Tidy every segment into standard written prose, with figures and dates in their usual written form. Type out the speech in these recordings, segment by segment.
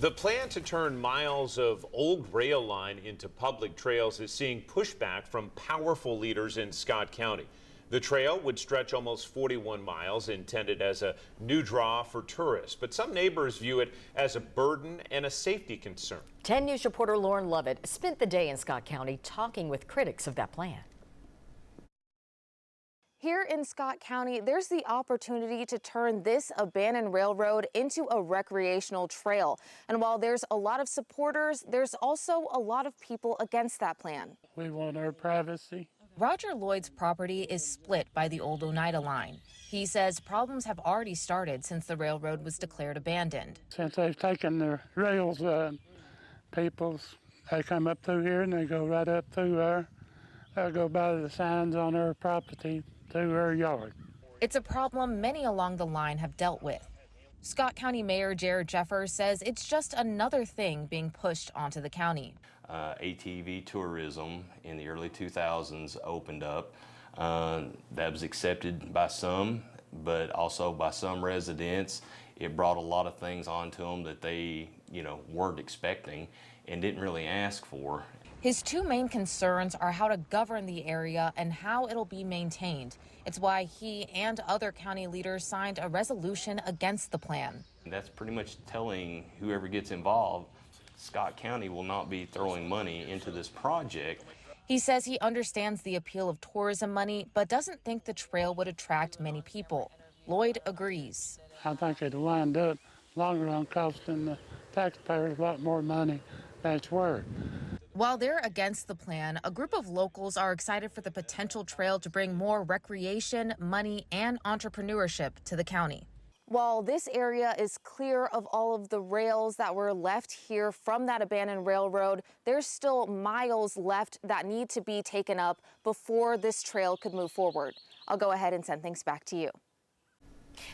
The plan to turn miles of old rail line into public trails is seeing pushback from powerful leaders in Scott County. The trail would stretch almost 41 miles, intended as a new draw for tourists, but some neighbors view it as a burden and a safety concern. 10 News reporter Lauren Lovett spent the day in Scott County talking with critics of that plan. Here in Scott County, there's the opportunity to turn this abandoned railroad into a recreational trail. And while there's a lot of supporters, there's also a lot of people against that plan. We want our privacy. Roger Lloyd's property is split by the old Oneida line. He says problems have already started since the railroad was declared abandoned. Since they've taken the rails, they come up through here and they go right up through there. They'll go by the signs on our property through our yard. It's a problem many along the line have dealt with. Scott County Mayor Jared Jeffers says it's just another thing being pushed onto the county. ATV tourism in the early 2000s opened up. That was accepted by some, but also by some residents. It brought a lot of things onto them that they, weren't expecting and didn't really ask for. His two main concerns are how to govern the area and how it'll be maintained. It's why he and other county leaders signed a resolution against the plan. That's pretty much telling whoever gets involved, Scott County will not be throwing money into this project. He says he understands the appeal of tourism money, but doesn't think the trail would attract many people. Lloyd agrees. I think it'll wind up longer run costing the taxpayers a lot more money than it's worth. While they're against the plan, a group of locals are excited for the potential trail to bring more recreation, money, and entrepreneurship to the county. While this area is clear of all of the rails that were left here from that abandoned railroad, there's still miles left that need to be taken up before this trail could move forward. I'll go ahead and send things back to you.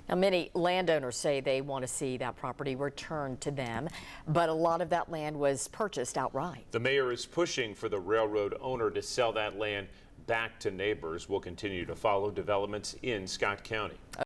Now, many landowners say they want to see that property returned to them, but a lot of that land was purchased outright. The mayor is pushing for the railroad owner to sell that land back to neighbors. We'll continue to follow developments in Scott County.